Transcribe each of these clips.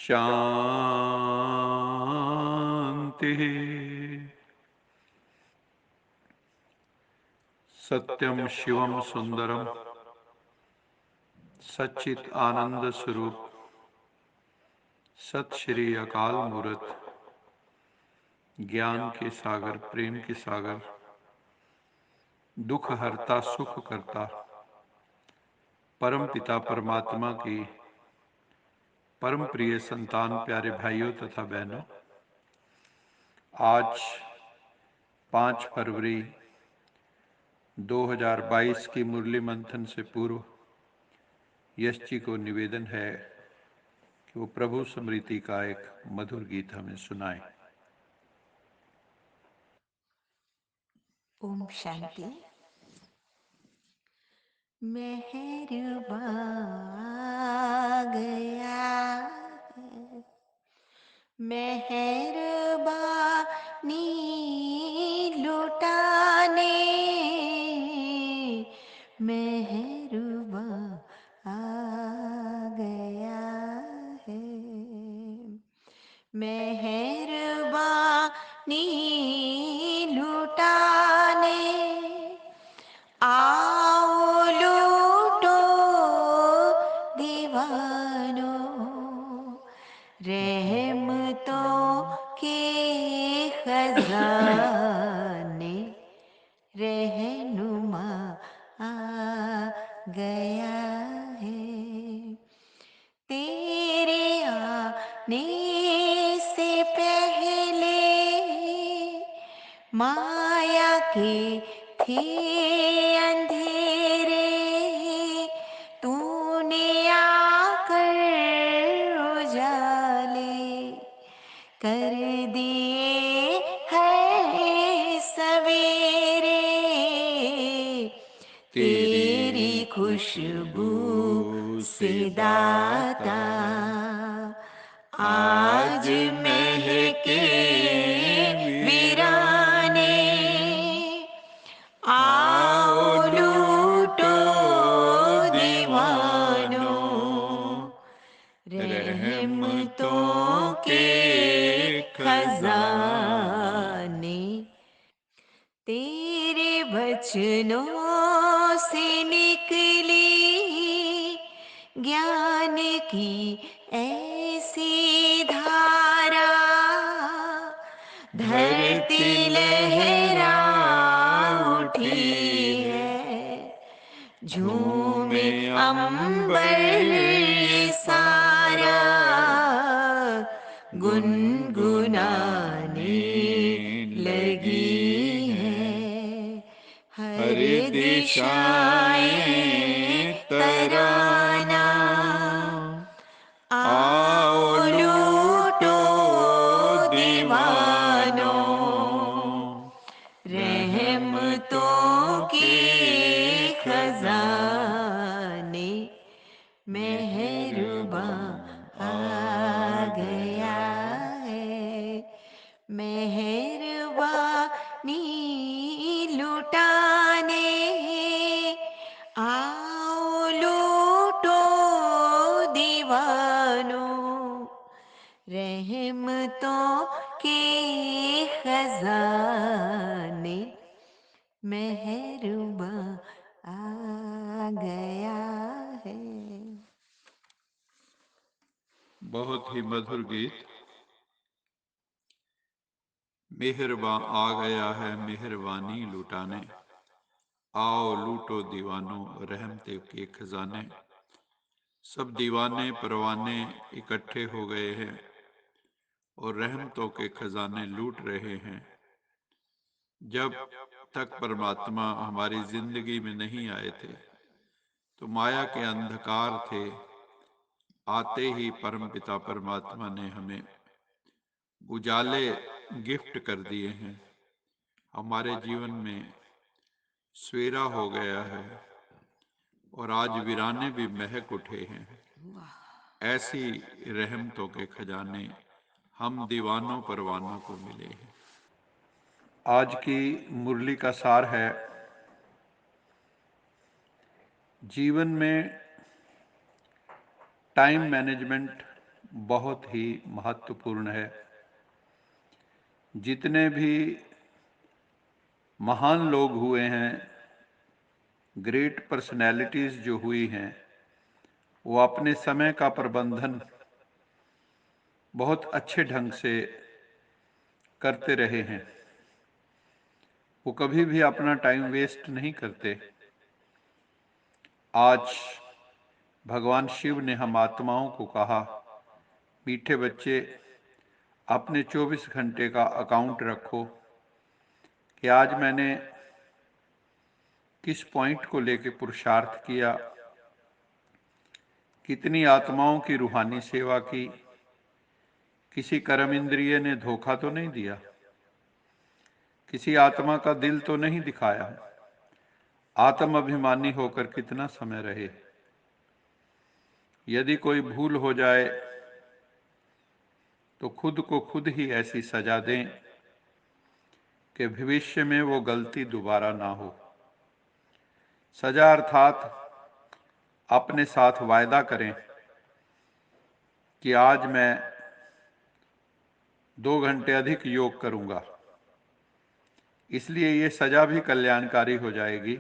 शांति। सत्यम शिवम सुंदरम सच्चित आनंद स्वरूप सत श्री अकाल मूर्त ज्ञान के सागर, प्रेम के सागर, दुख हरता सुख करता परम पिता परमात्मा की परम प्रिय संतान, प्यारे भाइयों तथा बहनों, आज 5 फरवरी 2022 की मुरली मंथन से पूर्व यश जी को निवेदन है कि वो प्रभु स्मृति का एक मधुर गीत हमें सुनाए। ओम शांति। मेहरबा गया है, मेहरबानी लुटाने, मेहरबा आ गया है, मेहरबानी लुटाने। आओ लूटो दीवानों, रहमतों के खजाने, रहनुमा आ गया है। तेरे आने से पहले माया के थे अंधेरे, तूने आकर उजाले कर दिए है सवेरे। तेरी खुशबू से दाता आज महके वीराने। आओ लूटो दीवानों, रहमतों के खजाने। तेरे वचनों से निकली ज्ञान की ऐसी धारा, धरती लहरा उठी है, झूमे अंबर ये सारा, गुनगुनाने लगी है हर दिशाएं तराना। आओ लूटो दीवानों, रहमतों के खजाने, मेहरबा आ गया है, मेहरबानी लुटाने। आओ लूटो दीवानों, रहमतों के खजाने, मेहरबा आ गया है। बहुत ही मधुर गीत। मेहरबान आ गया है मेहरबानी लुटाने, आओ लूटो दीवानों रहमते के खजाने। सब दीवाने परवाने इकट्ठे हो गए हैं और रहमतों के खजाने लूट रहे हैं। जब तक परमात्मा हमारी जिंदगी में नहीं आए थे तो माया के अंधकार थे। आते ही परम पिता परमात्मा ने हमें उजाले गिफ्ट कर दिए हैं। हमारे जीवन में सवेरा हो गया है और आज वीराने भी महक उठे हैं। ऐसी रहमतों के खजाने हम दीवानों परवानों को मिले हैं। आज की मुरली का सार है, जीवन में टाइम मैनेजमेंट बहुत ही महत्वपूर्ण है। जितने भी महान लोग हुए हैं, ग्रेट पर्सनैलिटीज जो हुई हैं, वो अपने समय का प्रबंधन बहुत अच्छे ढंग से करते रहे हैं। वो कभी भी अपना टाइम वेस्ट नहीं करते। आज भगवान शिव ने हम आत्माओं को कहा, मीठे बच्चे, अपने 24 घंटे का अकाउंट रखो कि आज मैंने किस पॉइंट को लेकर पुरुषार्थ किया, कितनी आत्माओं की रूहानी सेवा की, किसी कर्म इंद्रिय ने धोखा तो नहीं दिया, किसी आत्मा का दिल तो नहीं दिखाया, आत्म अभिमानी होकर कितना समय रहे। यदि कोई भूल हो जाए तो खुद को खुद ही ऐसी सजा दें कि भविष्य में वो गलती दोबारा ना हो। सजा अर्थात अपने साथ वायदा करें कि आज मैं 2 घंटे अधिक योग करूंगा, इसलिए ये सजा भी कल्याणकारी हो जाएगी।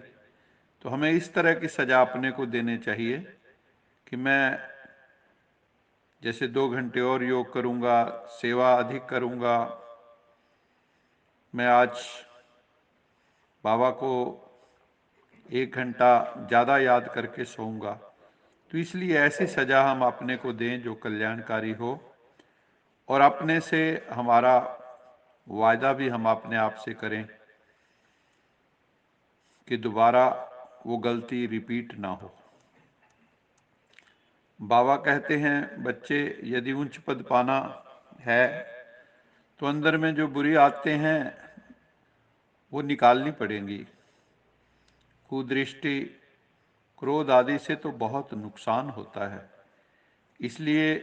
तो हमें इस तरह की सजा अपने को देनी चाहिए कि मैं जैसे 2 घंटे और योग करूंगा, सेवा अधिक करूंगा, मैं आज बाबा को 1 घंटा ज़्यादा याद करके सोऊंगा। तो इसलिए ऐसी सजा हम अपने को दें जो कल्याणकारी हो, और अपने से हमारा वायदा भी हम अपने आप से करें कि दोबारा वो गलती रिपीट ना हो। बाबा कहते हैं, बच्चे, यदि उच्च पद पाना है तो अंदर में जो बुरी आदतें हैं वो निकालनी पड़ेंगी। कुदृष्टि, क्रोध आदि से तो बहुत नुकसान होता है। इसलिए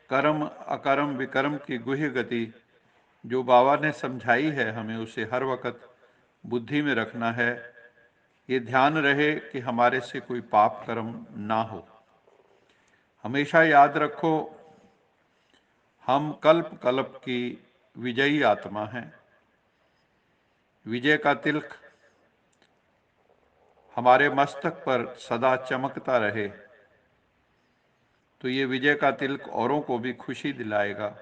कर्म अकर्म विकर्म की गुह्य गति जो बाबा ने समझाई है, हमें उसे हर वक्त बुद्धि में रखना है। ये ध्यान रहे कि हमारे से कोई पाप कर्म ना हो। हमेशा याद रखो, हम कल्प कल्प की विजयी आत्मा हैं। विजय का तिलक हमारे मस्तक पर सदा चमकता रहे, तो ये विजय का तिलक औरों को भी खुशी दिलाएगा।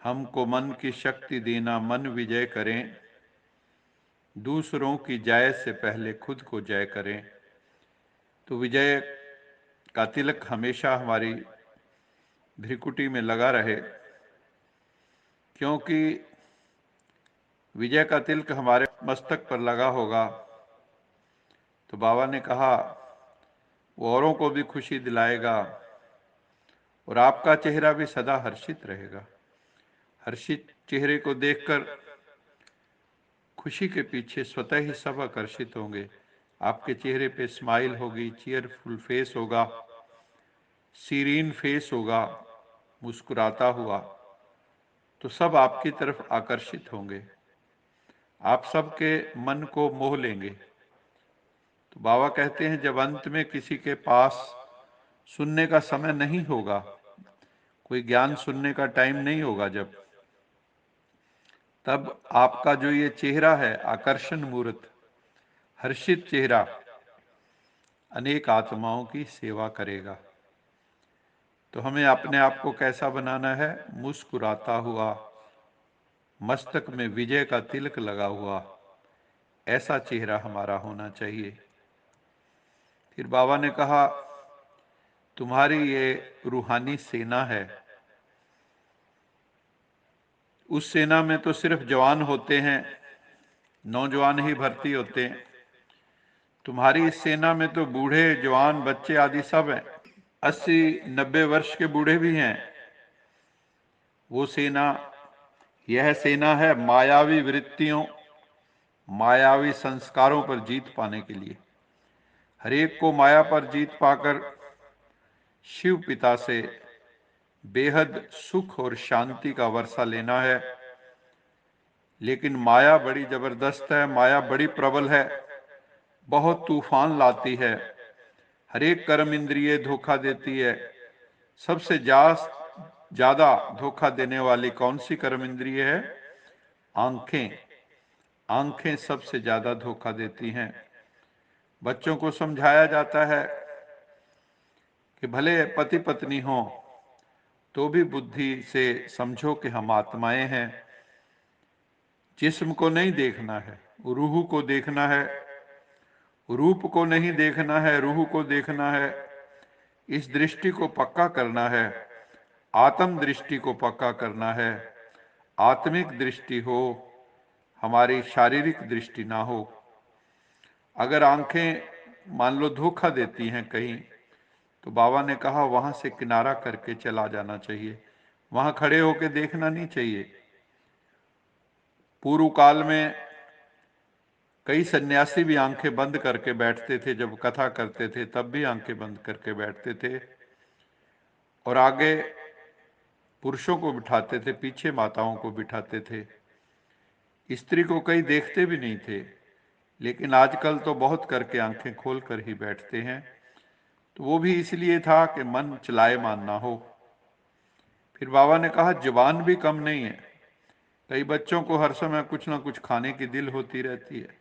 हमको मन की शक्ति देना, मन विजय करें, दूसरों की जय से पहले खुद को जय करें। तो विजय का तिलक हमेशा हमारी भ्रिकुटी में लगा रहे, क्योंकि विजय का तिलक हमारे मस्तक पर लगा होगा तो बाबा ने कहा वो औरों को भी खुशी दिलाएगा और आपका चेहरा भी सदा हर्षित रहेगा। हर्षित चेहरे को देखकर खुशी के पीछे स्वतः ही सब आकर्षित होंगे। आपके चेहरे पे स्माइल होगी, चीयरफुल फेस होगा, सीरीन फेस होगा, मुस्कुराता हुआ, तो सब आपकी तरफ आकर्षित होंगे, आप सबके मन को मोह लेंगे। तो बाबा कहते हैं, जब अंत में किसी के पास सुनने का समय नहीं होगा, कोई ज्ञान सुनने का टाइम नहीं होगा, जब तब आपका जो ये चेहरा है, आकर्षण मूर्त, हर्षित चेहरा, अनेक आत्माओं की सेवा करेगा। तो हमें अपने आप को कैसा बनाना है? मुस्कुराता हुआ, मस्तक में विजय का तिलक लगा हुआ, ऐसा चेहरा हमारा होना चाहिए। फिर बाबा ने कहा, तुम्हारी ये रूहानी सेना है, उस सेना में तो सिर्फ जवान होते हैं, नौजवान ही भर्ती होते हैं। तुम्हारी इस सेना में तो बूढ़े, जवान, बच्चे आदि सब हैं। 80-90 वर्ष के बूढ़े भी हैं। वो सेना, यह सेना है मायावी वृत्तियों, मायावी संस्कारों पर जीत पाने के लिए। हर एक को माया पर जीत पाकर शिव पिता से बेहद सुख और शांति का वर्षा लेना है। लेकिन माया बड़ी जबरदस्त है, माया बड़ी प्रबल है, बहुत तूफान लाती है, हर एक कर्म इंद्रिय धोखा देती है, सबसे ज्यादा धोखा देने वाली कौन सी कर्म इंद्रिय है? आंखें। आंखें सबसे ज्यादा धोखा देती हैं। बच्चों को समझाया जाता है कि भले पति पत्नी हो तो भी बुद्धि से समझो कि हम आत्माएं हैं। जिस्म को नहीं देखना है, रूह को देखना है। रूप को नहीं देखना है, रूह को देखना है। इस दृष्टि को पक्का करना है। आत्म दृष्टि को पक्का करना है। आत्मिक दृष्टि हो, हमारी शारीरिक दृष्टि ना हो। अगर आंखें मान लो धोखा देती हैं कहीं, तो बाबा ने कहा वहां से किनारा करके चला जाना चाहिए, वहां खड़े होके देखना नहीं चाहिए। पूर्व काल में कई सन्यासी भी आंखें बंद करके बैठते थे, जब कथा करते थे तब भी आंखें बंद करके बैठते थे, और आगे पुरुषों को बिठाते थे, पीछे माताओं को बिठाते थे। स्त्री को कई देखते भी नहीं थे, लेकिन आजकल तो बहुत करके आंखें खोल कर ही बैठते हैं। तो वो भी इसलिए था कि मन चलायमान ना हो। फिर बाबा ने कहा जुबान भी कम नहीं है। कई बच्चों को हर समय कुछ ना कुछ खाने की दिल होती रहती है।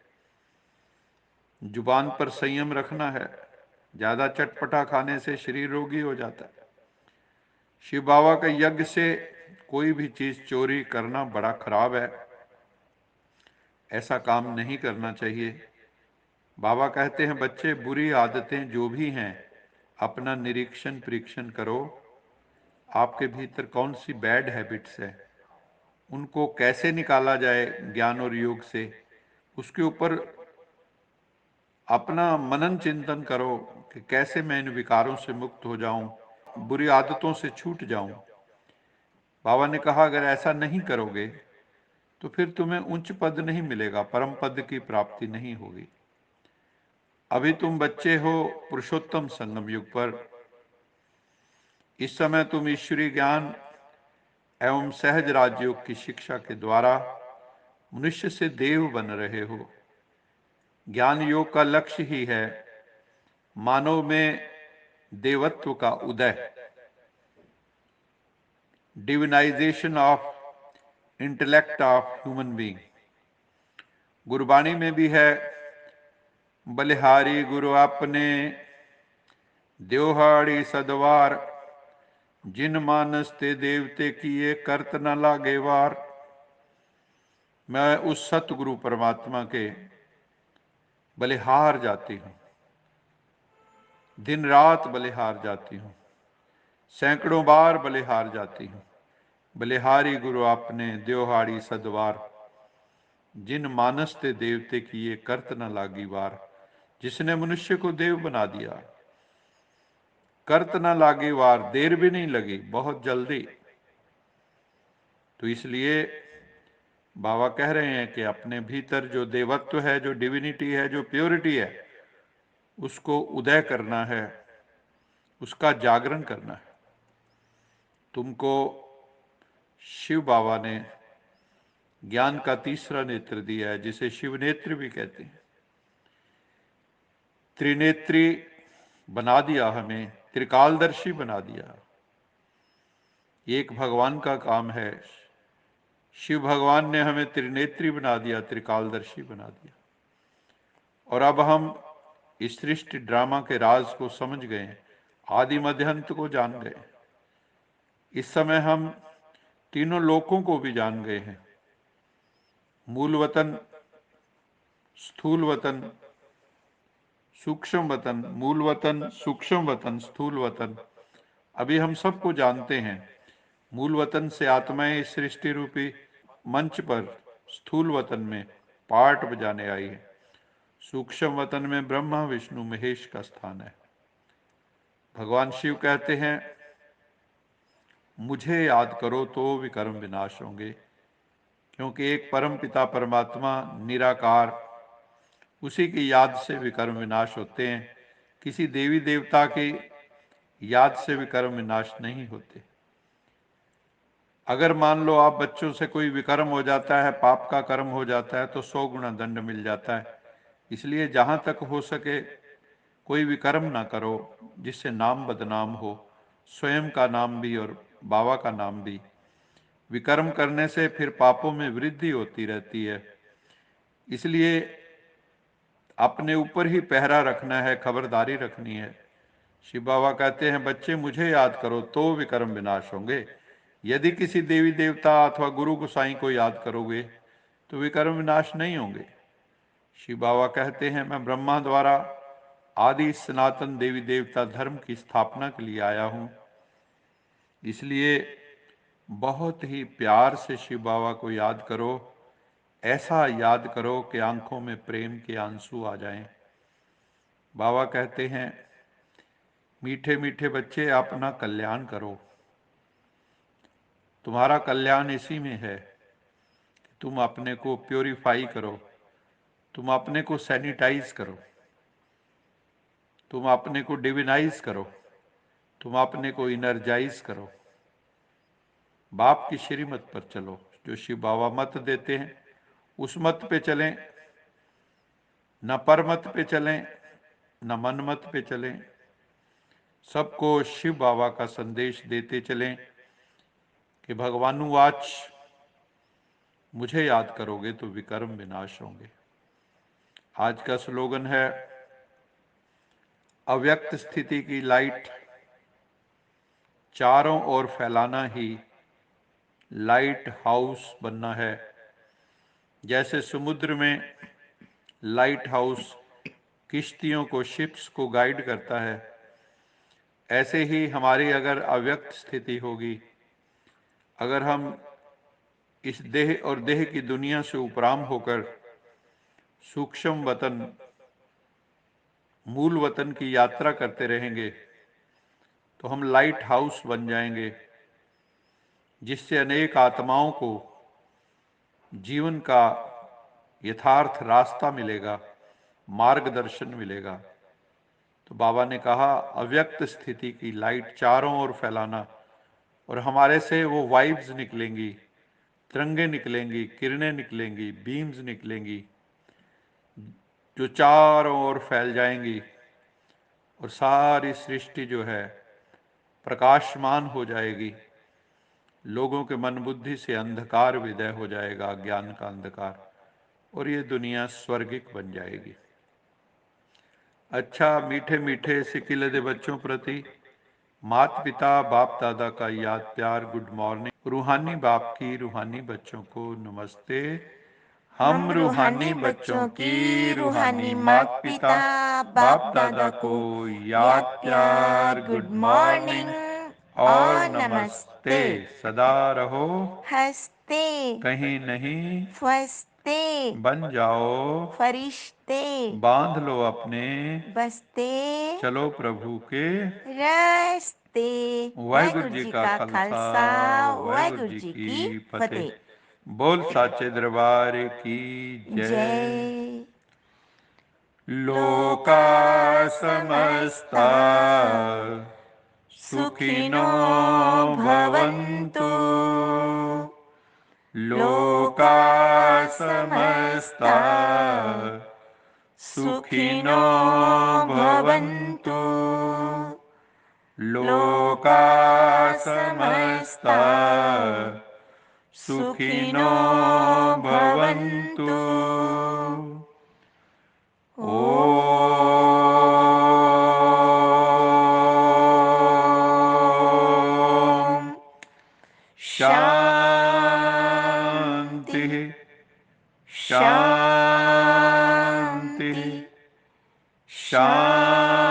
जुबान पर संयम रखना है। ज्यादा चटपटा खाने से शरीर रोगी हो जाता है। शिव बाबा के यज्ञ से कोई भी चीज चोरी करना बड़ा खराब है, ऐसा काम नहीं करना चाहिए। बाबा कहते हैं बच्चे, बुरी आदतें जो भी हैं अपना निरीक्षण परीक्षण करो। आपके भीतर कौन सी बैड हैबिट्स है, उनको कैसे निकाला जाए ज्ञान और योग से, उसके ऊपर अपना मनन चिंतन करो कि कैसे मैं इन विकारों से मुक्त हो जाऊं, बुरी आदतों से छूट जाऊं। बाबा ने कहा अगर ऐसा नहीं करोगे तो फिर तुम्हें उच्च पद नहीं मिलेगा, परम पद की प्राप्ति नहीं होगी। अभी तुम बच्चे हो पुरुषोत्तम संगम युग पर। इस समय तुम ईश्वरीय ज्ञान एवं सहज राजयोग की शिक्षा के द्वारा मनुष्य से देव बन रहे हो। ज्ञान योग का लक्ष्य ही है मानव में देवत्व का उदय, divinization of intellect of human being. Gurbani में भी है, बलिहारी गुरु आपने द्योहाड़ी सदवार, जिन मानस ते देवते किए करत न लागे वार। मैं उस सतगुरु परमात्मा के बलिहार जाती हूं, दिन रात बलिहार जाती हूं, सैकड़ों बार बलिहार जाती हूं। बलिहारी गुरु आपने द्योहाड़ी सदवार, जिन मानस ते देवते किए करत न लागी वार। जिसने मनुष्य को देव बना दिया, करत न लागी वार, देर भी नहीं लगी, बहुत जल्दी। तो इसलिए बाबा कह रहे हैं कि अपने भीतर जो देवत्व है, जो डिविनिटी है, जो प्योरिटी है, उसको उदय करना है, उसका जागरण करना है। तुमको शिव बाबा ने ज्ञान का तीसरा नेत्र दिया है, जिसे शिव नेत्र भी कहते हैं। त्रिनेत्री बना दिया हमें, त्रिकालदर्शी बना दिया। एक भगवान का काम है, शिव भगवान ने हमें त्रिनेत्री बना दिया, त्रिकालदर्शी बना दिया। और अब हम इस सृष्टि ड्रामा के राज को समझ गए, आदि मध्य अंत को जान गए। इस समय हम तीनों लोकों को भी जान गए हैं, मूल वतन, स्थूल वतन, सूक्ष्म वतन। मूल वतन, सूक्ष्म वतन, स्थूल वतन, अभी हम सबको जानते हैं। मूल वतन से आत्माएं इस सृष्टि रूपी मंच पर स्थूल वतन में पार्ट बजाने आई है। सूक्ष्म वतन में ब्रह्मा विष्णु महेश का स्थान है। भगवान शिव कहते हैं मुझे याद करो तो विकर्म विनाश होंगे, क्योंकि एक परम पिता परमात्मा निराकार, उसी की याद से विकर्म विनाश होते हैं। किसी देवी देवता की याद से विकर्म विनाश नहीं होते। अगर मान लो आप बच्चों से कोई विकर्म हो जाता है, पाप का कर्म हो जाता है, तो 100 गुना दंड मिल जाता है। इसलिए जहां तक हो सके कोई विकर्म ना करो जिससे नाम बदनाम हो, स्वयं का नाम भी और बाबा का नाम भी। विकर्म करने से फिर पापों में वृद्धि होती रहती है, इसलिए अपने ऊपर ही पहरा रखना है, खबरदारी रखनी है। शिव बाबा कहते हैं, बच्चे मुझे याद करो तो विकर्म विनाश होंगे। यदि किसी देवी देवता अथवा गुरु गोसाई को याद करोगे तो विकर्म विनाश नहीं होंगे। शिव बाबा कहते हैं, मैं ब्रह्मा द्वारा आदि सनातन देवी देवता धर्म की स्थापना के लिए आया हूं, इसलिए बहुत ही प्यार से शिव बाबा को याद करो। ऐसा याद करो कि आंखों में प्रेम के आंसू आ जाएं। बाबा कहते हैं, मीठे मीठे बच्चे अपना कल्याण करो। तुम्हारा कल्याण इसी में है। तुम अपने को प्योरीफाई करो, तुम अपने को सैनिटाइज करो, तुम अपने को डिविनाइज करो, तुम अपने को इनर्जाइज करो। बाप की श्रीमत पर चलो, जो शिव बाबा मत देते हैं उस मत पे चलें, न पर मत पे चलें न मन मत पे चलें। सबको शिव बाबा का संदेश देते चलें कि भगवानुवाच, मुझे याद करोगे तो विकर्म विनाश होंगे। आज का स्लोगन है, अव्यक्त स्थिति की लाइट चारों ओर फैलाना ही लाइट हाउस बनना है। जैसे समुद्र में लाइट हाउस किश्तियों को, शिप्स को गाइड करता है, ऐसे ही हमारी अगर अव्यक्त स्थिति होगी, अगर हम इस देह और देह की दुनिया से उपराम होकर सूक्ष्म वतन, मूल वतन की यात्रा करते रहेंगे, तो हम लाइट हाउस बन जाएंगे, जिससे अनेक आत्माओं को जीवन का यथार्थ रास्ता मिलेगा, मार्गदर्शन मिलेगा। तो बाबा ने कहा, अव्यक्त स्थिति की लाइट चारों ओर फैलाना, और हमारे से वो वाइब्स निकलेंगी, तिरंगे निकलेंगी, किरणें निकलेंगी, बीम्स निकलेंगी, जो चारों ओर फैल जाएंगी और सारी सृष्टि जो है प्रकाशमान हो जाएगी। लोगों के मन बुद्धि से अंधकार विदय हो जाएगा, ज्ञान का अंधकार, और ये दुनिया स्वर्गिक बन जाएगी। अच्छा, मीठे मीठे सिक्किले दे बच्चों प्रति माता पिता बाप दादा का याद प्यार, गुड मॉर्निंग। रूहानी बाप की रूहानी बच्चों को नमस्ते। हम रूहानी बच्चों की रूहानी माता पिता बाप दादा को याद प्यार, गुड मॉर्निंग और नमस्ते। सदा रहो हंसते कहीं नहीं फंसते बन जाओ, फरिश्ते बांध लो अपने बसते चलो प्रभु के रस्ते। वाहिगुरु जी का खालसा, वाहिगुरु जी की फतेह। बोल साचे दरबार की जय। जय। लोका समस्ता सुखिनो भवन्तु, लोका समस्ता सुखिनो भवन्तु, लोका समस्ता सुखिनो भवन्तु। ओम शांति शांति शांति।